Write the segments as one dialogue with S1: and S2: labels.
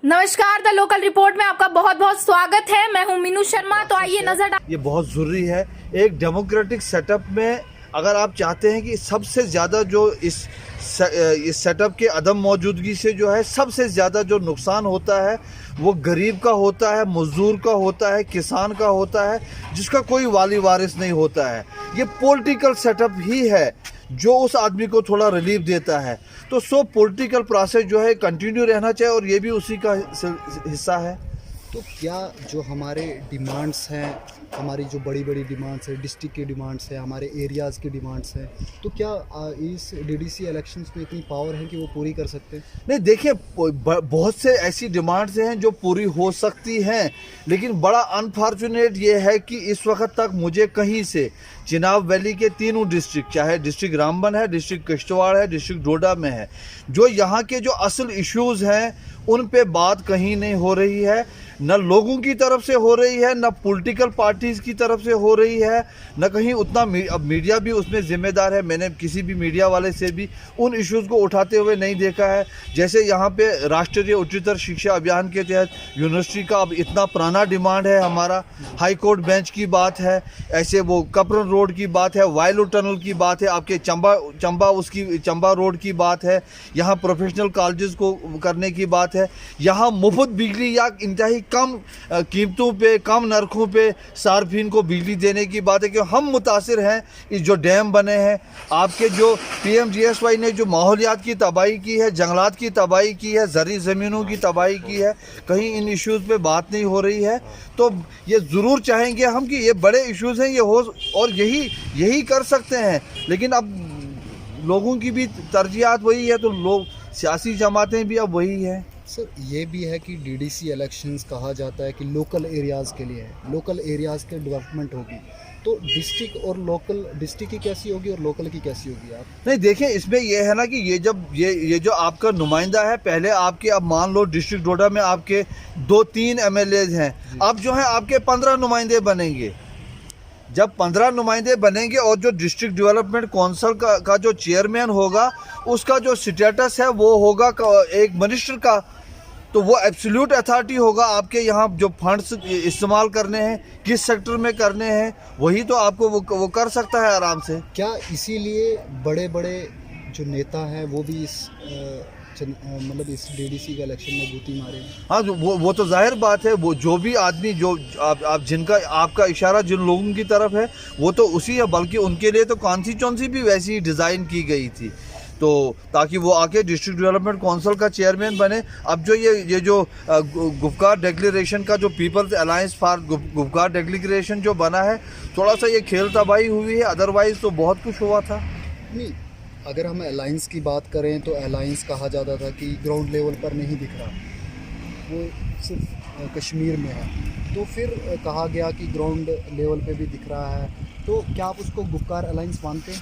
S1: नमस्कार, the local report में आपका बहुत बहुत स्वागत है। मैं हूं मीनू शर्मा। तो आइए नजर
S2: ये बहुत ज़रूरी है एक डेमोक्रेटिक सेटअप में। अगर आप चाहते हैं कि सबसे ज़्यादा जो इस सेटअप के अदम मौजूदगी से जो है सबसे ज़्यादा जो नुकसान होता है वो गरीब का होता है, मज़दूर का होता है, किसान का होता है, जिसका कोई वाली वारिस नहीं होता है। ये पॉलिटिकल सेटअप ही है जो उस आदमी को थोड़ा रिलीफ देता है। तो पॉलिटिकल प्रोसेस जो है कंटिन्यू रहना चाहिए और ये भी उसी का हिस्सा है।
S3: तो क्या जो हमारे डिमांड्स हैं, हमारी जो बड़ी बड़ी डिमांड्स है, डिस्ट्रिक्ट की डिमांड्स है, हमारे एरियाज़ की डिमांड्स हैं, तो क्या इस डीडीसी इलेक्शंस में इतनी पावर है कि वो पूरी कर सकते हैं?
S2: नहीं, देखिए बहुत से ऐसी डिमांड्स हैं जो पूरी हो सकती हैं, लेकिन बड़ा अनफॉर्चुनेट ये है कि इस वक्त तक मुझे कहीं से चिनाब वैली के तीनों डिस्ट्रिक्ट, चाहे डिस्ट्रिक्ट रामबन है, डिस्ट्रिक्ट किश्तवाड़ है, डिस्ट्रिक्ट डोडा में है, जो यहाँ के जो असल इश्यूज़ हैं उन पे बात कहीं नहीं हो रही है। न लोगों की तरफ से हो रही है, न पॉलिटिकल पार्टीज़ की तरफ से हो रही है, न कहीं उतना अब मीडिया भी उसमें ज़िम्मेदार है। मैंने किसी भी मीडिया वाले से भी उन इश्यूज़ को उठाते हुए नहीं देखा है। जैसे यहाँ पे राष्ट्रीय उच्चतर शिक्षा अभियान के तहत यूनिवर्सिटी का अब इतना पुराना डिमांड है हमारा, हाई कोर्ट बेंच की बात है, ऐसे वो कपरन रोड की बात है, वायलो टनल की बात है, आपके चंबा रोड की बात है, यहाँ प्रोफेशनल कॉलेजेस को करने की बात है, यहाँ मुफ्त बिजली या इंतहाई कम कीमतों पे, कम नरखों पे सार्फिन को बिजली देने की बात है। कि हम मुतासिर हैं इस जो डैम बने हैं, आपके जो PMGSY ने जो माहौलियात की तबाही की है, जंगलात की तबाही की है, ज़री ज़मीनों की तबाही की है, कहीं इन इश्यूज़ पे बात नहीं हो रही है। तो ये ज़रूर चाहेंगे हम कि ये बड़े इश्यूज़ हैं, ये हो और यही कर सकते हैं, लेकिन अब लोगों की भी तरजीहात वही है, तो लोग सियासी जमातें भी अब वही हैं।
S3: सर, ये भी है कि डीडीसी इलेक्शंस कहा जाता है कि लोकल एरियाज़ के लिए है, लोकल एरियाज़ के डेवलपमेंट होगी, तो डिस्ट्रिक्ट और लोकल, डिस्ट्रिक्ट की कैसी होगी और लोकल की कैसी होगी? आप
S2: नहीं, देखिए इसमें यह है ना कि ये जो आपका नुमाइंदा है, पहले आपके, अब मान लो डिस्ट्रिक्ट डोडा में आपके 2-3 MLAs हैं, अब जो है आपके 15 नुमाइंदे बनेंगे। जब 15 नुमाइंदे बनेंगे और जो डिस्ट्रिक्ट डेवलपमेंट काउंसिल का जो चेयरमैन होगा, उसका जो स्टेटस है वो होगा एक मिनिस्टर का, तो वो एब्सोल्यूट अथॉरिटी होगा। आपके यहाँ जो फंड्स इस्तेमाल करने हैं, किस सेक्टर में करने हैं, वही तो आपको वो कर सकता है आराम से।
S3: क्या इसीलिए बड़े बड़े जो नेता हैं वो भी इस मतलब इस डीडीसी के इलेक्शन में गुती मारे?
S2: हाँ, वो तो जाहिर बात है। वो जो भी आदमी जो आप जिनका आपका इशारा जिन लोगों की तरफ है वो तो उसी है, बल्कि उनके लिए तो कॉन्स्टिट्यूंसी भी वैसी ही डिज़ाइन की गई थी, तो ताकि वो आके डिस्ट्रिक्ट डेवलपमेंट काउंसिल का चेयरमैन बने। अब जो ये जो गुपकार डिक्लेरेशन का जो people's alliance for Gupkar declaration जो बना है, थोड़ा सा ये खेल तबाही हुई है, अदरवाइज़ तो बहुत कुछ हुआ था।
S3: नहीं, अगर हम अलायंस की बात करें तो अलायंस कहा जाता था कि ग्राउंड लेवल पर नहीं दिख रहा, वो सिर्फ कश्मीर में है, तो फिर कहा गया कि ग्राउंड लेवल पे भी दिख रहा है, तो क्या आप उसको गुपकार अलायंस मानते हैं?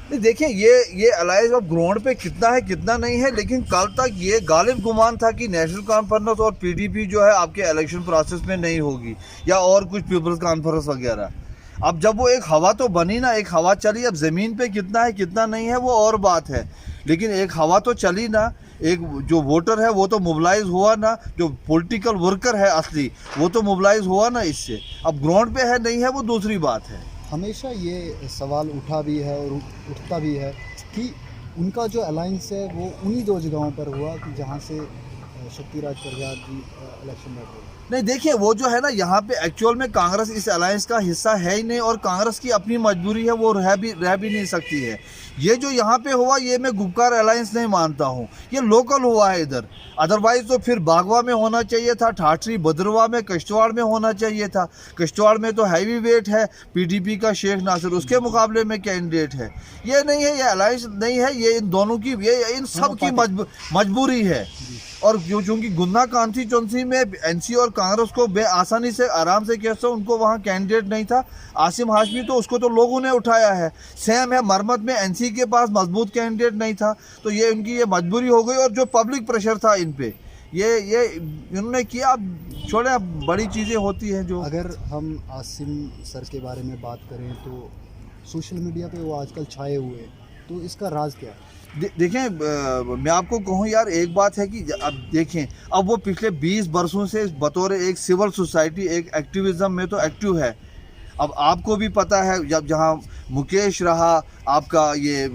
S2: नहीं, देखिए ये अलायंस अब ग्राउंड पे कितना है कितना नहीं है, लेकिन कल तक ये गालिब गुमान था कि नेशनल कॉन्फ्रेंस और PDP जो है आपके इलेक्शन प्रोसेस में नहीं होगी, या और कुछ पीपल्स कॉन्फ्रेंस वगैरह। अब जब वो एक हवा तो बनी ना, एक हवा चली, अब ज़मीन पे कितना है कितना नहीं है वो और बात है, लेकिन एक हवा तो चली ना, एक जो वोटर है वो तो मोबिलाइज हुआ ना, जो पॉलिटिकल वर्कर है असली वो तो मोबिलाइज हुआ ना इससे। अब ग्राउंड पे है नहीं है वो दूसरी बात है।
S3: हमेशा ये सवाल उठा भी है और उठता भी है कि उनका जो अलायंस है वो उन्हीं 2 जगहों पर हुआ कि जहाँ से शक्तिराज प्रसाद जी इलेक्शन लड़ रहे हैं।
S2: नहीं, देखिए वो जो है ना, यहाँ पे एक्चुअल में कांग्रेस इस अलायंस का हिस्सा है ही नहीं, और कांग्रेस की अपनी मजबूरी है, वो रह भी नहीं सकती है। ये जो यहाँ पे हुआ ये मैं गुपकार अलायंस नहीं मानता हूँ, ये लोकल हुआ है इधर। अदरवाइज़ तो फिर बागवा में होना चाहिए था, ठाठरी भद्रवा में, किश्तवाड़ में होना चाहिए था। किश्तवाड़ में तो हैवी वेट है PDP का शेख नासिर, उसके मुकाबले में कैंडिडेट है। ये नहीं है, ये अलायंस नहीं है, ये इन दोनों की, ये इन सब की मजबूरी है। और चूँकि गुन्ना कॉन्स्टिट्यूंसी में NC और कांग्रेस को आसानी से आराम से कह सकते, उनको वहाँ कैंडिडेट नहीं था। आसिम हाशमी तो उसको तो लोगों ने उठाया है। सेम है मरमत में NC के पास मजबूत कैंडिडेट नहीं था, तो ये उनकी ये मजबूरी हो गई, और जो पब्लिक प्रेशर था इन पे ये इन्होंने किया। अब छोड़े, अब बड़ी चीज़ें होती हैं जो।
S3: अगर हम आसिम सर के बारे में बात करें तो सोशल मीडिया पे वो आजकल छाए हुए हैं, तो इसका राज क्या है?
S2: देखें, मैं आपको कहूँ यार, एक बात है कि अब देखें, अब वो पिछले 20 बरसों से बतौर एक सिविल सोसाइटी, एक एक्टिविज़म में तो एक्टिव है। अब आपको भी पता है, जब जहाँ मुकेश रहा, आपका ये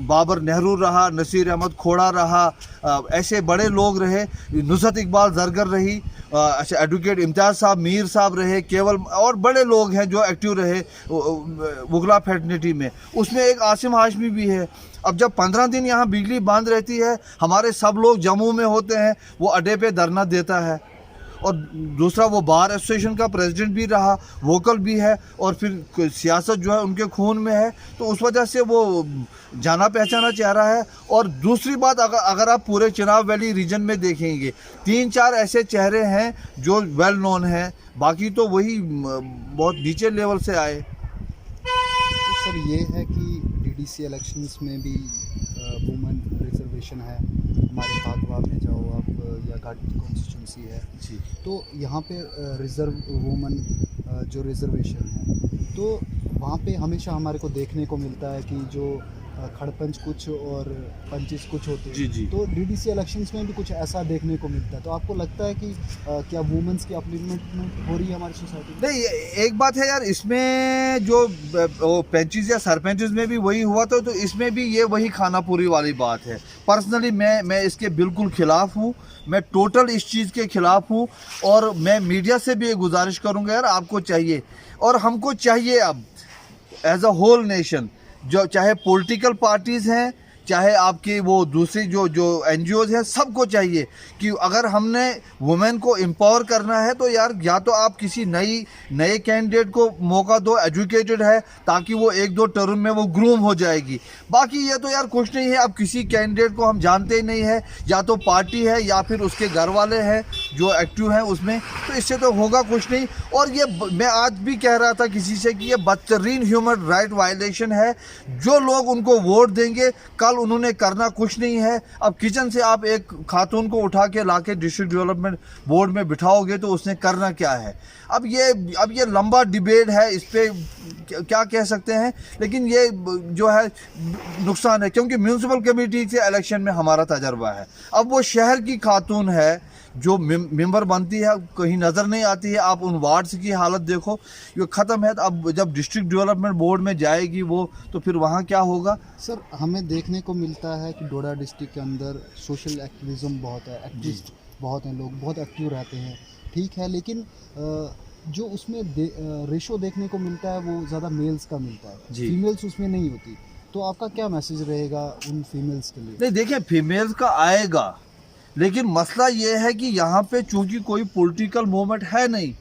S2: बाबर नेहरू रहा, नसीर अहमद खोड़ा रहा, ऐसे बड़े लोग रहे, नुसरत इकबाल जरगर रही, अच्छा एडवोकेट इम्तियाज़ साहब, मीर साहब रहे, केवल और बड़े लोग हैं जो एक्टिव रहे मुगला फैटर्निटी में। उसमें एक आसिम हाशमी भी है। अब जब 15 दिन यहाँ बिजली बंद रहती है, हमारे सब लोग जम्मू में होते हैं, वो अड्डे पे धरना देता है। और दूसरा, वो बार एसोसिएशन का प्रेसिडेंट भी रहा, वोकल भी है, और फिर सियासत जो है उनके खून में है, तो उस वजह से वो जाना पहचाना चेहरा है। और दूसरी बात, अगर आप पूरे चिनाब वैली रीजन में देखेंगे, 3-4 ऐसे चेहरे हैं जो वेल नोन हैं, बाकी तो वही बहुत नीचे लेवल से आए।
S3: तो सर ये है कि डीडीसी इलेक्शंस में भी वुमेन रिजर्वेशन है। हमारे खातवा में जाओ आप, या घाटी कॉन्स्टिट्यूंसी है
S2: जी,
S3: तो यहाँ पे रिज़र्व वुमेन जो रिजर्वेशन है, तो वहाँ पे हमेशा हमारे को देखने को मिलता है कि जो खड़पंच कुछ और पंचेस कुछ होते
S2: जी, जी।
S3: हैं, तो डीडीसी इलेक्शंस में भी कुछ ऐसा देखने को मिलता है। तो आपको लगता है कि क्या वुमेन्स की अपलिफ्टमेंट हो रही है हमारी सोसाइटी में?
S2: नहीं, एक बात है यार, इसमें जो पेंचेस या सरपंचेस में भी वही हुआ तो इसमें भी ये वही खाना पूरी वाली बात है। पर्सनली मैं इसके बिल्कुल खिलाफ हूँ, मैं टोटल इस चीज़ के खिलाफ हूँ। और मैं मीडिया से भी एक गुजारिश करूँगा यार, आपको चाहिए और हमको चाहिए अब एज अ होल नेशन, जो चाहे पॉलिटिकल पार्टीज़ हैं, चाहे आपकी वो दूसरी जो एनजीओज़ हैं, सबको चाहिए कि अगर हमने वुमेन को एम्पावर करना है तो यार, या तो आप किसी नए कैंडिडेट को मौका दो, एजुकेटेड है, ताकि वो 1-2 टर्म में वो ग्रूम हो जाएगी। बाकी ये तो यार कुछ नहीं है। अब किसी कैंडिडेट को हम जानते ही नहीं है, या तो पार्टी है या फिर उसके घर वाले हैं जो एक्टिव हैं उसमें, तो इससे तो होगा कुछ नहीं। और ये मैं आज भी कह रहा था किसी से कि ये बदतरीन ह्यूमन राइट वायलेशन है। जो लोग उनको वोट देंगे, कल उन्होंने करना कुछ नहीं है। अब किचन से आप एक खातून को उठा के लाके डिस्ट्रिक्ट डेवलपमेंट बोर्ड में बिठाओगे तो उसने करना क्या है? अब ये लंबा डिबेट है, इस पे क्या कह सकते हैं, लेकिन ये जो है नुकसान है, क्योंकि म्यूनसिपल कमेटी के इलेक्शन में हमारा तजर्बा है। अब वो शहर की खातून है जो मेंबर बनती है, कहीं नज़र नहीं आती है। आप उन वार्ड्स की हालत देखो, ये ख़त्म है। तो अब जब डिस्ट्रिक्ट डेवलपमेंट बोर्ड में जाएगी वो, तो फिर वहाँ क्या होगा?
S3: सर हमें देखने को मिलता है कि डोडा डिस्ट्रिक्ट के अंदर सोशल एक्टिविज़म बहुत है, एक्टिविस्ट बहुत हैं, लोग बहुत एक्टिव रहते हैं, ठीक है। लेकिन जो उसमें रेशो देखने को मिलता है वो ज़्यादा मेल्स का मिलता है,
S2: जी।
S3: फीमेल्स उसमें नहीं होती। तो आपका क्या मैसेज रहेगा उन फीमेल्स के लिए?
S2: नहीं, देखिए, फीमेल्स का आएगा, लेकिन मसला ये है कि यहाँ पे चूंकि कोई पॉलिटिकल मूवमेंट है नहीं।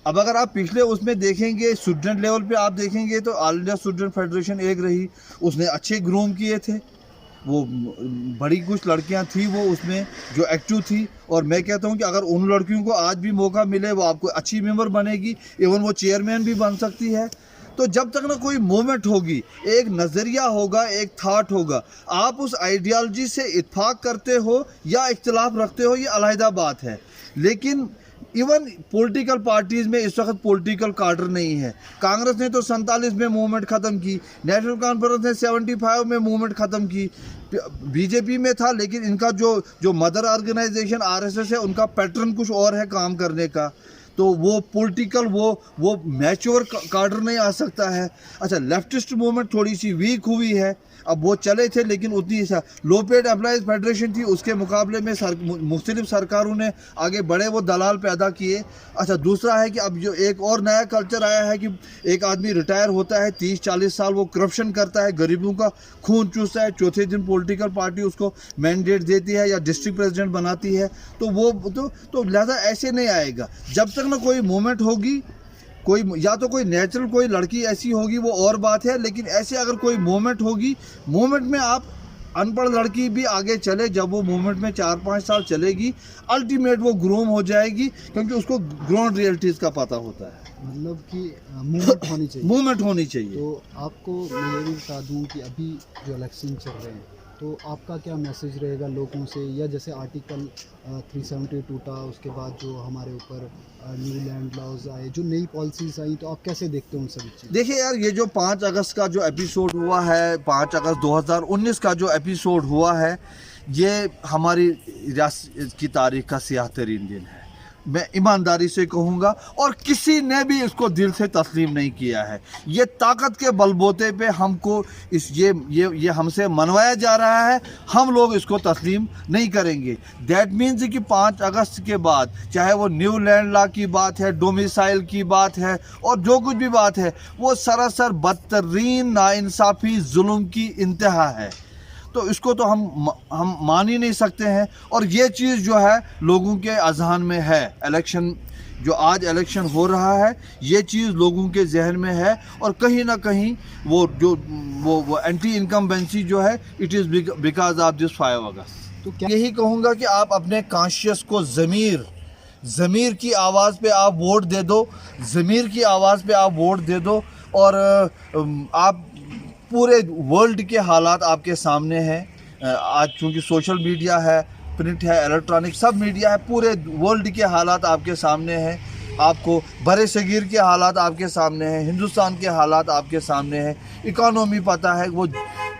S2: अब अगर आप पिछले उसमें देखेंगे, स्टूडेंट लेवल पे आप देखेंगे, तो ऑल इंडिया स्टूडेंट फेडरेशन एक रही, उसने अच्छे ग्रूम किए थे, वो बड़ी कुछ लड़कियां थी वो उसमें जो एक्टिव थी। और मैं कहता हूं कि अगर उन लड़कियों को आज भी मौका मिले, वो आपको अच्छी मेंबर बनेगी, इवन वो चेयरमैन भी बन सकती है। तो जब तक ना कोई मूवमेंट होगी, एक नज़रिया होगा, एक थाट होगा, आप उस आइडियालॉजी से इत्फाक करते हो या इख्तिलाफ रखते हो, ये अलहदा बात है। लेकिन इवन पॉलिटिकल पार्टीज़ में इस वक्त पॉलिटिकल कार्डर नहीं है। कांग्रेस ने तो 47 में मूवमेंट ख़त्म की, नेशनल कॉन्फ्रेंस ने 75 में मूवमेंट ख़त्म की, बीजेपी में था, लेकिन इनका जो मदर ऑर्गेनाइजेशन आरएसएस है, उनका पैटर्न कुछ और है काम करने का। तो वो पॉलिटिकल वो मैच्योर कार्डर नहीं आ सकता है। अच्छा, लेफ्टिस्ट मूवमेंट थोड़ी सी वीक हुई है, अब वो चले थे, लेकिन उतनी लो पेड एम्प्लॉइज फेडरेशन थी, उसके मुकाबले में मुख्तलिफ सरकारों ने आगे बड़े वो दलाल पैदा किए। अच्छा, दूसरा है कि अब जो एक और नया कल्चर आया है कि एक आदमी रिटायर होता है, 30-40 साल वो करप्शन करता है, गरीबों का खून चूसता है, चौथे दिन पॉलिटिकल पार्टी उसको मैंडेट देती है या डिस्ट्रिक्ट प्रेसिडेंट बनाती है। तो वो तो लिहाजा ऐसे नहीं आएगा। जब तक ना कोई मूवमेंट होगी, कोई या तो कोई नेचुरल कोई लड़की ऐसी होगी, वो और बात है, लेकिन ऐसे अगर कोई मूवमेंट होगी, मूवमेंट में आप अनपढ़ लड़की भी आगे चले, जब वो मूवमेंट में 4-5 साल चलेगी, अल्टीमेट वो ग्रूम हो जाएगी, क्योंकि उसको ग्राउंड रियलिटीज़ का पता होता है।
S3: मतलब कि मूवमेंट होनी चाहिए।
S2: मूवमेंट होनी चाहिए।
S3: तो आपको मैं ये भी बता दूं कि अभी जो इलेक्शन चल रहे हैं तो आपका क्या मैसेज रहेगा लोगों से, या जैसे आर्टिकल 370 टूटा, उसके बाद जो हमारे ऊपर न्यू लैंड लॉज आए, जो नई पॉलिसीज़ आई, तो आप कैसे देखते हो उन सभी चीज़?
S2: देखिए यार, ये जो 5 अगस्त का जो एपिसोड हुआ है, 5 अगस्त 2019 का जो एपिसोड हुआ है, ये हमारी रियासत की तारीख का सियाह तरीन दिन है, मैं ईमानदारी से कहूँगा, और किसी ने भी इसको दिल से तस्लीम नहीं किया है। ये ताकत के बलबूते पे हमको ये हमसे मनवाया जा रहा है, हम लोग इसको तस्लीम नहीं करेंगे। दैट मीन्स कि 5 अगस्त के बाद चाहे वो न्यू लैंड लॉ की बात है, डोमिसाइल की बात है, और जो कुछ भी बात है, वो सरासर बदतरीन नाइंसाफ़ी जुल्म की इंतहा है। तो इसको तो हम मान ही नहीं सकते हैं। और ये चीज़ जो है लोगों के अजहान में है, इलेक्शन जो आज इलेक्शन हो रहा है, ये चीज़ लोगों के जहन में है, और कहीं ना कहीं वो एंटी इनकम्बेंसी जो है, it is because of this 5 अगस्त।
S3: तो क्या
S2: यही कहूँगा कि आप अपने कॉन्शियस को ज़मीर की आवाज़ पे आप वोट दे दो, ज़मीर की आवाज़ पे आप वोट दे दो। और आप पूरे वर्ल्ड के हालात आपके सामने हैं। आज चूँकि सोशल मीडिया है, प्रिंट है, इलेक्ट्रॉनिक सब मीडिया है, पूरे वर्ल्ड के हालात आपके सामने हैं। आपको बड़े सगीर के हालात आपके सामने हैं, हिंदुस्तान के हालात आपके सामने हैं, इकोनॉमी पता है वो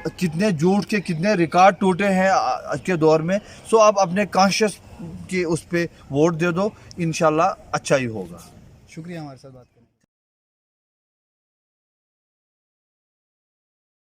S2: कितने झूठ के कितने रिकॉर्ड टूटे हैं आज के दौर में। सो आप अपने कॉन्शियस के उस पर वोट दे दो, इंशाल्लाह अच्छा ही होगा।
S3: शुक्रिया हमारे साथ बात